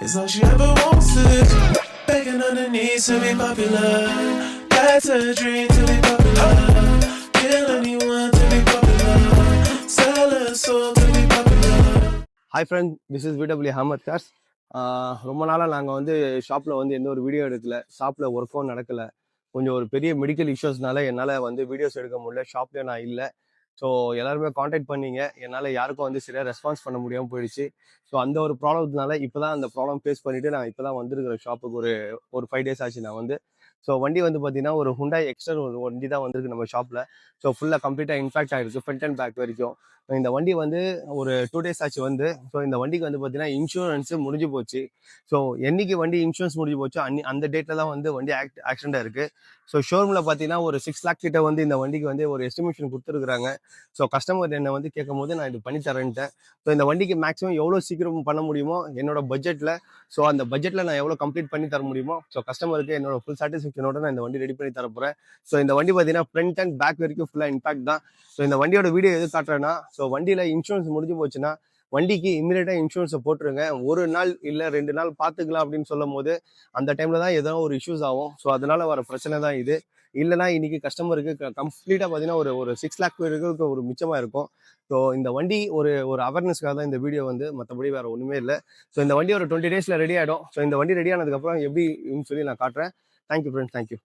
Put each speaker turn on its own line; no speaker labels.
It's all she ever wants to do. Begging on her knees to be popular. That's her dream to be popular. Kill anyone to be popular. Sell her soul to be popular.
Hi friend, this is VW hammer cars. ரொம்ப நாளாக நாங்கள் வந்து ஷாப்பில் வந்து எந்த ஒரு video எடுக்கல. ஷாப்பில் ஒர்க்கும் நடக்கலை. கொஞ்சம் ஒரு பெரிய மெடிக்கல் இஷ்யூஸ்னால என்னால் வந்து வீடியோஸ் எடுக்க முடியல. ஷாப்லேயே நான் இல்லை. ஸோ எல்லாருமே காண்டாக்ட் பண்ணீங்க. என்னால் யாருக்கும் வந்து சரியாக ரெஸ்பான்ஸ் பண்ண முடியாமல் போயிடுச்சு. ஸோ அந்த ஒரு ப்ராப்ளத்தினால இப்போ தான் அந்த ப்ராப்ளம் ஃபேஸ் பண்ணிவிட்டு நான் இப்போ தான் வந்துருக்கிறேன் ஷாப்புக்கு. ஒரு 5 days ஆச்சு நான் வந்து. ஸோ வண்டி வந்து பார்த்தீங்கன்னா ஒரு ஹுண்டாய் எக்ஸ்டர் ஒரு வண்டி தான் வந்திருக்கு நம்ம ஷாப்பில். ஸோ ஃபுல்லாக கம்ப்ளீட்டாக இன்ஃபேக்ட் ஆகிருக்கு ஃப்ரண்ட் அண்ட் பேக் வரைக்கும். இந்த வண்டி வந்து ஒரு 2 days ஆச்சு வந்து. ஸோ இந்த வண்டிக்கு வந்து பார்த்தீங்கன்னா இன்சூரன்ஸு முடிஞ்சு போச்சு. ஸோ என்னைக்கு வண்டி இன்சூரன்ஸ் முடிஞ்சு போச்சோ அந்த டேட்டில் தான் வந்து வண்டி ஆக்சிடென்ட் இருக்குது. ஸோ ஷோரூமில் பார்த்தீங்கன்னா ஒரு 6 lakh கிட்ட வந்து இந்த வண்டிக்கு வந்து ஒரு எஸ்டிமேஷன் கொடுத்துருக்குறாங்க. ஸோ கஸ்டமர் என்னை வந்து கேட்கும் போது நான் இது பண்ணி தரேன்ட்டேன். ஸோ இந்த வண்டிக்கு மேக்ஸிமம் எவ்வளோ சீக்கிரம் பண்ண முடியுமோ என்னோட பட்ஜெட்டில், ஸோ அந்த பட்ஜெட்டில் நான் எவ்வளோ கம்ப்ளீட் பண்ணி தர முடியுமோ, ஸோ கஸ்டமருக்கு என்னோட ஃபுல் சாட்டிஸ்ஃபேக்ஷனோட நான் இந்த வண்டி ரெடி பண்ணி தரப்போகிறேன். ஸோ இந்த வண்டி பார்த்தீங்கன்னா ஃப்ரண்ட் அண்ட் பேக் வரைக்கும் ஃபுல்லாக இம்பாக்ட் தான். ஸோ இந்த வண்டியோட வீடியோ எது காட்டுறேன்னா, ஸோ வண்டியில் இன்சூரன்ஸ் முடிஞ்சு போச்சுன்னா வண்டிக்கு இமீடியட்டாக இன்சூரன்ஸை போட்டுருங்க. ஒரு நாள் இல்லை 2 நாள் பார்த்துக்கலாம் அப்படின்னு சொல்லும் போது அந்த டைமில் தான் ஏதோ ஒரு இஷ்யூஸ் ஆகும். ஸோ அதனால் வர பிரச்சனை தான் இது. இல்லைனா இன்னைக்கு கஸ்டமருக்கு கம்ப்ளீட்டாக பார்த்தீங்கன்னா ஒரு 6 lakh வரைக்கும் ஒரு மிச்சமாக இருக்கும். ஸோ இந்த வண்டி ஒரு அவேர்னஸ்க்காக தான் இந்த வீடியோ வந்து, மற்றபடி வேறு ஒன்றுமே இல்லை. ஸோ இந்த வண்டி ஒரு 20 days ரெடி ஆகிடும். ஸோ இந்த வண்டி ரெடி ஆனதுக்கப்புறம் எப்படின்னு சொல்லி நான் காட்டுறேன். Thank you friends, thank you.